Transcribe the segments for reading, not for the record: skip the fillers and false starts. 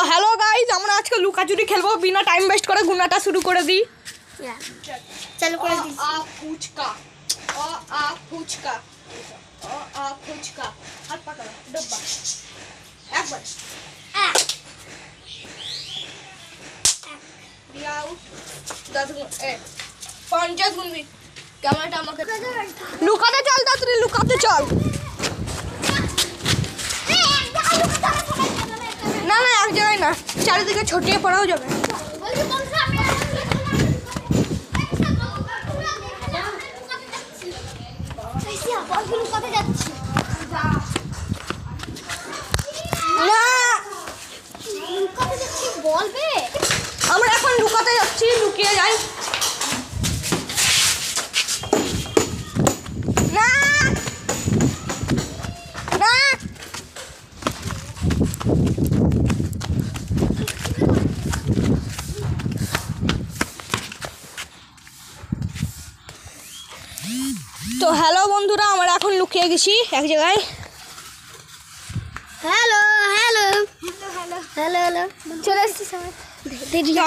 Hello guys, আমরা আজকে লুকাচুরি খেলবো। বিনা টাইম ওয়েস্ট করে গুনাটা শুরু করে দিই। চলো করে দিই। ফুচকা ফুচকা ফুচকা হাত পাকাও ডব্বা একবার দিয়াও 10 গুণ 50 গুণবি। ক্যামেরাটা আমাকে লুকাতে চল, তাড়াতাড়ি লুকাতে চল। না না, এক জায়গায় না, চারিদিকে ছড়িয়ে পড়াও যাবে। বলবে আমরা এখন লুকাতে যাচ্ছি, লুকিয়ে যাই। না না, তো হ্যালো বন্ধুরা, আমরা এখন লুকিয়ে গেছি এক জায়গায়। Hello hello hello hello hello চলে এসেছি সবাই।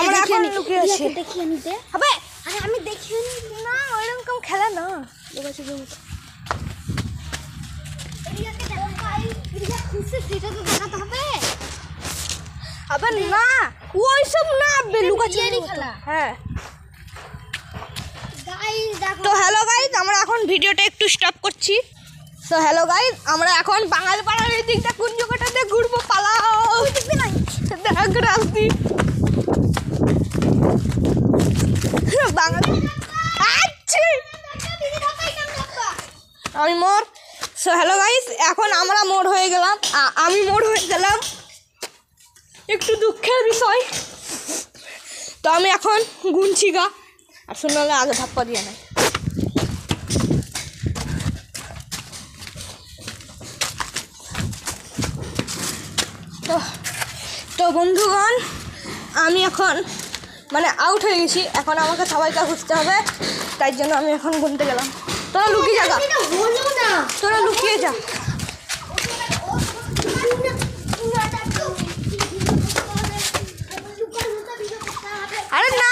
আমরা এখন লুকিয়ে আছি। দেখিয়ে নিতে হবে। আরে আমি দেখিয়ে নি না, ওইরকম খেলা না। লুকাচুরি সেটা তো দেখাতে হবে। আবার না, ওইসব না, লুকাচুরি খেলা। হ্যাঁ। গাইস দেখো, তো হ্যালো গাইজ, আমরা এখন ভিডিওটা একটু স্টপ করছি। তো হ্যালো গাইজ, আমরা এখন বাঙালি পাড়ার এই দিকটা কোন জায়গাটাতে ঘুরবো, পালাও। দেখ রাস্তি বাঙালি। আচ্ছা আমি মোর। সো হ্যালো গাইজ, এখন আমরা মোর হয়ে গেলাম, আমি মোর হয়ে গেলাম। একটু দুঃখের বিষয়। তো আমি এখন গুনছি গা, আর শুনলে আগে ধাপ্পা দিয়ে নেয়। তো বন্ধুগণ, আমি এখন মানে আউট হয়ে গেছি। এখন আমাকে সবাইকে খুঁজতে হবে, তাই জন্য আমি এখন গুনতে গেলাম। তোরা লুকিয়ে যা, তোরা লুকিয়ে যা। আরে না,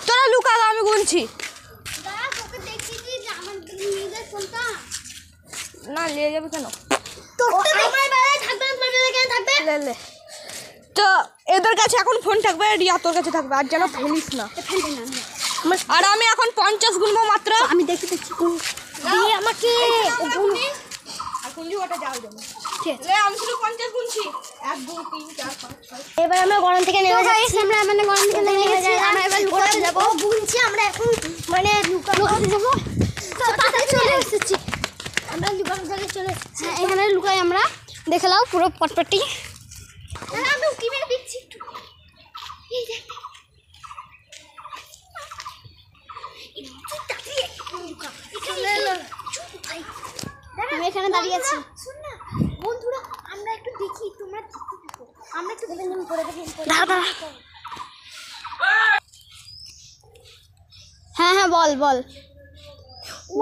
তোরা লুকা, আমি গুনছি। না নিয়ে যাবে কেন? তো এদের কাছে এখন ফোন থাকবে, রিয়া তোর কাছে থাকবে, আর যেন ফেলিস না। আর আমি এখন 50 গুনবো মাত্র। আমি দেখি আমাকে আমি শুধু 50 গুনছি। 1 2 3 4 5 6। এবার আমরা গরম থেকে নেমে যাচ্ছি। আমরা মানে গরম থেকে নেমে গেছি। আমরা এবার লুকাতে যাব। গুনছি আমরা এখন, মানে লুকাতে যাব। তো তাড়াতাড়ি চলে এসেছি আমরা, লুকানোর জায়গায় চলে এসেছি। হ্যাঁ, এখানে লুকাই আমরা। দেখে নাও পুরো পটপটি। আমি উকি মেরে দিচ্ছি একটু। এই দেখ, আমি এখানে দাঁড়িয়ে আছি। শুন না বন্ধুরা, আমরা একটু দেখি, তোমরা দেখতে থাকো। আমরা একটু দেখে নিন, করে দেখি। দাঁড়া। হ্যাঁ হ্যাঁ, বল বল।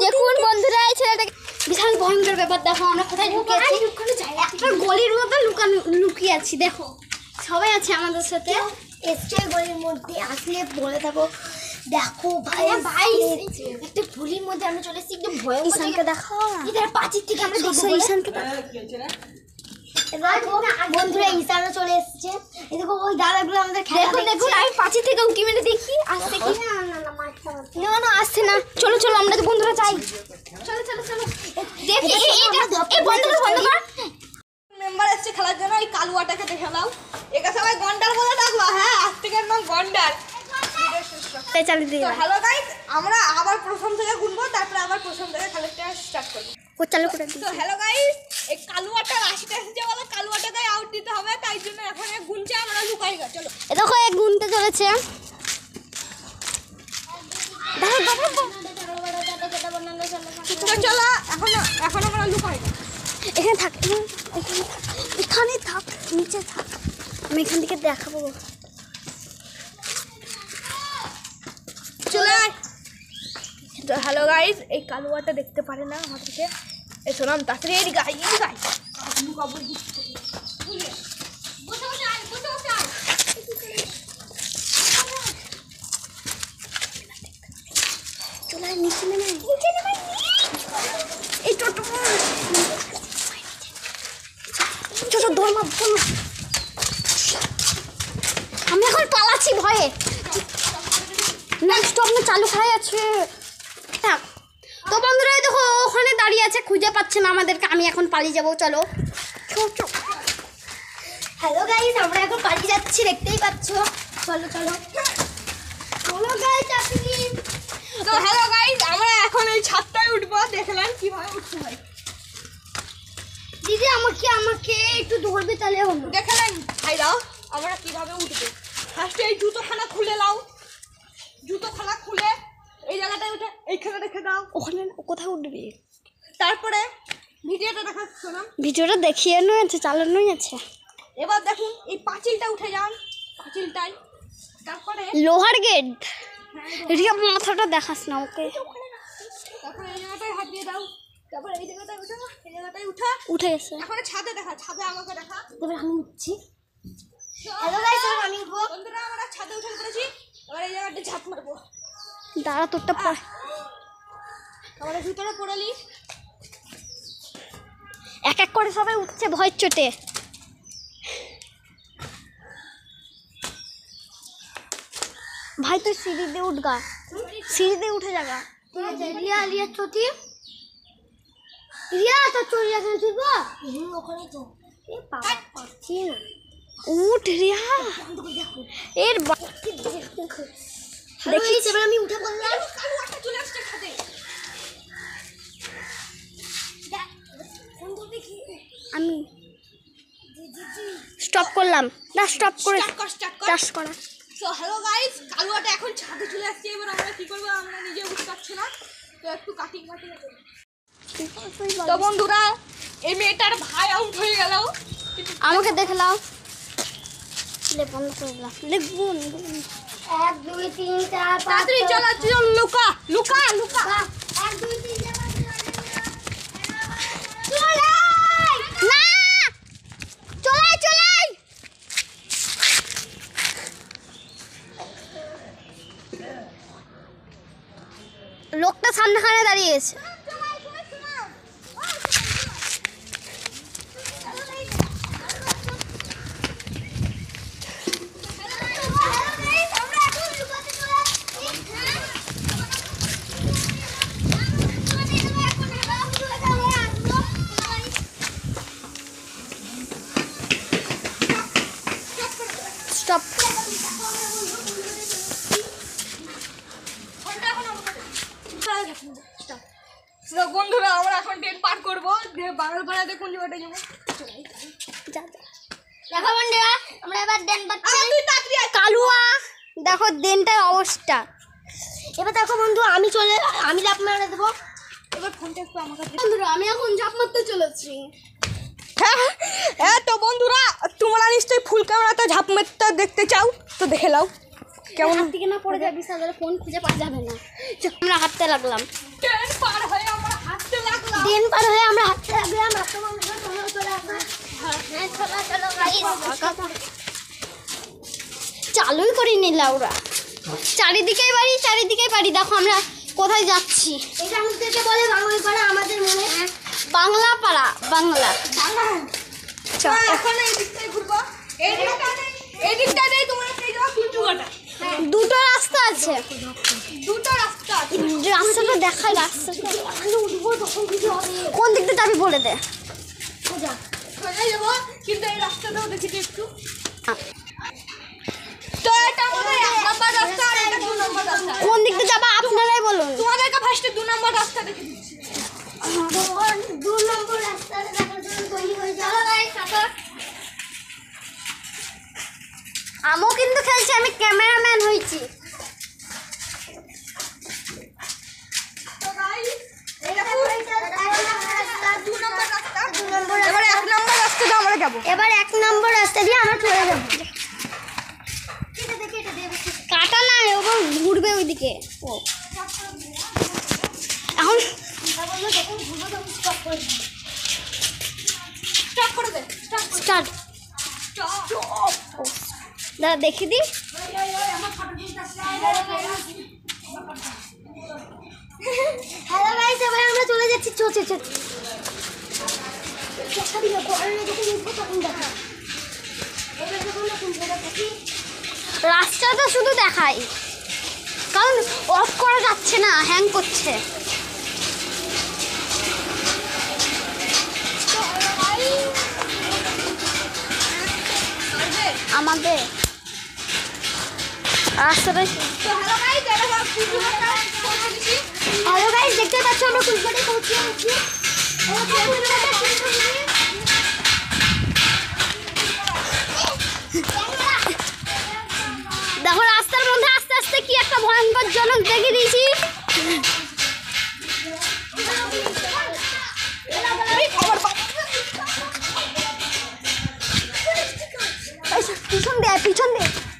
দেখুন বন্ধুরা, এই ছেলেটাকে বিশাল ভয়ঙ্কর ব্যাপার। দেখো আমরা কোথায় লুকিয়েছি, একটা গলির মধ্যে লুকিয়ে আছি। দেখো সবাই আছে আমাদের সাথে। এসছে গলির মধ্যে, আসলে বলে থাকো। দেখো ভাই ভাই, একটা গলির মধ্যে আমরা চলে এসেছি, একদম ভয়ঙ্কর। ঈশানকে দেখো, এদের পাঁচির থেকে আমরা দেখবো। ঈশানকে বন্ধুরা, ঈশানও চলে এসছে। এই দেখো ওই দাদাগুলো আমাদের খেলা দেখুন। দেখুন আমি পাঁচি থেকে উকি মেরে দেখি আসছে কি। না না আসছে না। চলো চলো, আমরা তো বন্ধুরা চাই। চলো চলো চলো দেখি। এই বন্ধ কর। মেম্বার এসছে খেলার জন্য। এই কালুয়াটাকে দেখে নাও, একে সবাই গন্ডার বলে ডাকবা। হ্যাঁ, আজ থেকে নাম গন্ডার। হ্যালো গাইস, আমরা আবার প্রথম থেকে গুনবো, তারপরে আবার প্রথম থেকে খেলাটা স্টার্ট করবো। ও চালু করে দিই। তো হ্যালো গাইস, এই কালুয়াটা রাশিটা এসেছে বলে কালুয়াটাকে আউট দিতে হবে, তাই জন্য এখন এক গুনছে, আমরা লুকাই গা। চলো এ দেখো এক গুনতে চলেছে। তো চলো, এখন আমরা লুকাই গা। এখানে থাক, এখানে থাক, নিচে থাক। আমি এখান থেকে দেখাবো। চলে আয়। তো হ্যালো গাইস, এই কালুয়াটা দেখতে পারে না আমাদেরকে। এই শোনাম তাড়াতাড়ি, এই গাই ঢুকাবো বসে বসে আয় বসে বসে আয় চলে নিচে নেমে এই টোটো ছোট দৌড় মার আমি এখন পালাচ্ছি ভয়ে না স্টপ না চালু হয়ে আছে তো বন্ধুরা দেখো ওখানে দাঁড়িয়ে আছে খুঁজে পাচ্ছে না আমাদেরকে আমি এখন পালিয়ে যাবো চলো হ্যালো গাইস আমরা এখন পালিয়ে যাচ্ছি দেখতেই পাচ্ছ চলো চলো চলো গাইস আপনি তো হ্যালো গাইস আমরা এখন এই ছাদটায় উঠবো দেখলেন কিভাবে উঠতে হয় দিদি আমাকে একটু ধরবে তাহলে হলো দেখলেন ভাইরাও আমরা কিভাবে উঠবো ফার্স্টে এই জুতোখানা খুলে নাও জুতোখানা খুলে এই জায়গাটায় উঠে এইখানে রেখে দাও ওখানে কোথায় উঠবি তারপরে ভিডিওটা দেখাচ্ছ না ভিডিওটা দেখিয়ে নয় আছে চালানোই আছে এবার দেখুন এই পাঁচিলটা উঠে যান পাঁচিলটাই তারপরে লোহার গেট রিয়া মাথাটা দেখাস না ওকে তারপরে এই জায়গাটায় হাত দিয়ে দাও তারপরে এই জায়গাটায় উঠে এই জায়গাটায় উঠা উঠে গেছে এখন ছাদে দেখা ছাদে আমাকে দেখা এবার আমি উঠছি হ্যালো গাইস আমি উঠবো বন্ধুরা আমরা ছাদে উঠে পড়েছি এবার এই জায়গাটা ঝাঁপ মারবো দাঁড়া তোরটা পর আমরা জুতোটা পরালি এক এক করে সবাই উঠছে ভয়ের চোটে ভাই তুই সিঁড়ি দিয়ে উঠগা সিঁড়ি দিয়ে উঠে যাগা রিয়া রিয়া চটি রিয়া তো চলে যাবে তুই গো ওখানে তো এ বাবা পাচ্ছি না উঠ রিয়া এর দেখিস এবার আমি উঠে পড়লাম কালু একটা চলে আসছে ছাদে আমি স্টপ করলাম না স্টপ করে স্টার্ট কর চাষ করা সো হ্যালো গাইস কালুয়াটা এখন ছাদে চলে আসছে এবার আমরা কি করব আমরা নিজে বুঝতে পারছি না তো একটু কাটিং করি তো বন্ধুরা এই মেয়েটার ভাই আউট হয়ে গেল আমাকে দেখলাম লে বন্ধ করে দিলাম লিখবো 1 2 3 4 5 তাড়াতাড়ি চল চল লুকা লুকা লুকা 1 2 3 4 চলাই না চলাই চলাই লোকটা সামনেখানে দাঁড়িয়ে আছে স্টপ বন্ধুরা আমরা এখন ট্রেন পার করবো বাংলাপাড়াতে কোন জায়গাটা যাবো দেখো বন্ধুরা আমরা এবার দেন তুই তাড়াতাড়ি আয়। কালুয়া দেখো দেনটার অবস্থা এবার দেখো বন্ধু আমি লাফ মেরে দেবো এবার ফোনটা একটু আমার কাছে বন্ধুরা আমি এখন ঝাঁপ মারতে চলেছি হ্যাঁ তো বন্ধুরা তোমরা নিশ্চয়ই ফুল ক্যামেরাতে ঝাঁপ মারতে দেখতে চাও তো দেখে নাও কেমন হাত থেকে না পড়ে যায় বিশাল ফোন খুঁজে পাওয়া যাবে না আমরা হাঁটতে লাগলাম ট্রেন পার হয়ে আমরা হাঁটতে লাগলাম দিন পার হয়ে আমরা হাঁটতে লাগলাম চালুই করি নি লাউরা চারিদিকে বাড়ি দেখো আমরা কোথায় যাচ্ছি এটা আমাদেরকে বলে বাংলাপাড়া আমাদের মনে বাংলা পাড়া বাংলা এখন এই দিকটাই ঘুরবো এই দিকটা নেই তোমরা সেই জায়গা কুঞ্চুগাটা দুটো রাস্তা আছে দুটো রাস্তা আছে রাস্তাটা দেখাই রাস্তাটা কোন দিক দিয়ে যাবি বলে দে সোজা যাবো কিন্তু এই রাস্তাটাও দেখেছি একটু তো এটা আমাদের 1 নম্বর রাস্তা আর এটা 2 নম্বর রাস্তা কোন দিক দিয়ে যাবা আপনারাই বলুন তোমাদেরকে ফার্স্টে 2 নম্বর রাস্তা দেখে দিচ্ছি 2 নম্বর রাস্তাটা দেখার জন্য তৈরি হয়ে যাও আমিও কিন্তু খেলছি আমি ক্যামেরাম্যান হয়েছি তো গাইস এটা 2 নম্বর রাস্তা এবারে 1 নম্বর রাস্তাটা আমরা যাব এবার 1 নম্বর রাস্তা দিয়ে আমরা চলে যাব কাটা না ওবার ঘুরবে ওইদিকে ও এখন স্টার্ট করে দে স্টার্ট দাদা দেখি দি হ্যালো গাইস এবার আমরা চলে যাচ্ছি চোচে রাস্তাটা শুধু দেখাই কারণ অফ করা যাচ্ছে না হ্যাং করছে আমাদের রাস্তাটা হ্যালো গাইস দেখতে পাচ্ছ আমরা কুলকাতায় পৌঁছে গেছি দেখো রাস্তার মধ্যে আস্তে আস্তে কি একটা ভয়ঙ্কর জনক দেখে দিয়েছি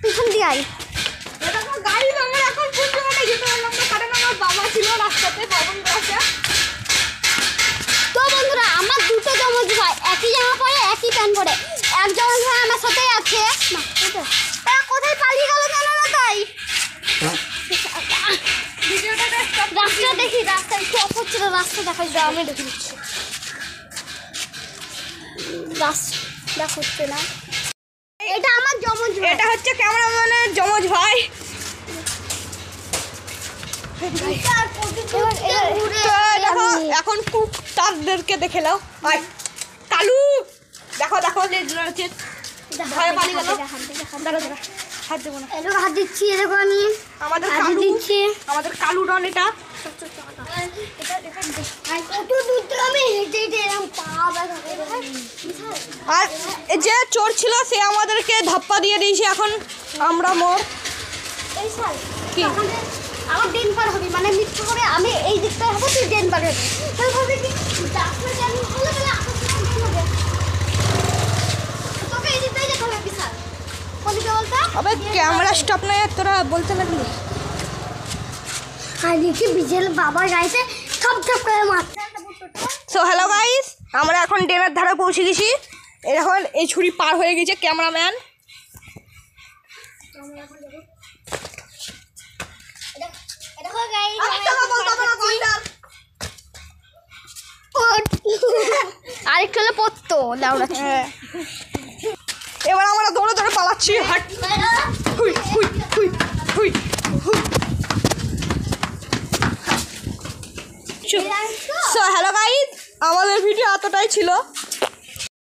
পিছন দিয়ে আই গাড়ি আমরা এখন কোন জায়গাটায় যেতে পারলাম না কারণ আমার বাবা ছিল রাস্তাতে বাবন গাছে। তো বন্ধুরা আমার দুটো জমজ ভাই একই জামা পরে একই প্যান্ট পরে এক জমজ ভাই আমার সাথেই আছে তারা কোথায় পালিয়ে গেল জানো না তাই রাস্তা দেখি রাস্তা একটু অফ হচ্ছিল রাস্তা দেখাই আমি দেখে দিচ্ছি রাস্তা হচ্ছে না এটা আমার জমজ ভাই এটা হচ্ছে ক্যামেরাম্যানের জমজ ভাই। দেখো এখন কুক তাদেরকে দেখে নাও আর কালু দেখো দেখো ভয়ে পালিয়ে গেল। দাঁড়া দাঁড়া হাত দেবো না এরকম হাত দিচ্ছি এরকম আমি আমাদের হাত কালু দিচ্ছি আমাদের কালু ডন এটা কত দূর থেকে আমি হেঁটে হেঁটে এরকম পা ব্যথা করে আর এই যে চোর ছিল সে আমাদেরকে ধাপ্পা দিয়ে দিয়েছে এখন আমরা মোর এই সাল কি? আমার ডেন পার হবি মানে মিথ্যা করে আমি এই দিকটা হবো তুই ডেন পার হবি তাহলে ভাবি কি ডাক্তার জানি হলে তাহলে হবে তোকে এই দিকটাই যেতে হবে বিশাল কোনদিকে বলতো আবে ক্যামেরা স্টপ নাই তোরা বলতে লাগলি আর দেখি বিজেল বাবা গাইতে সব সব করে মারছে সো হ্যালো গাইস আমরা এখন ডেনার ধারে পৌঁছে গেছি এখন এই ছুরি পার হয়ে গেছে ক্যামেরাম্যান দেখো গাইস আরেকটু হলে পড়তো লাউড়া হ্যাঁ এবার আমরা দৌড়ে দৌড়ে পালাচ্ছি হাট হুই হুই হুই হুই হুই সো হ্যালো গাইস আমাদের ভিডিও এতটাই ছিল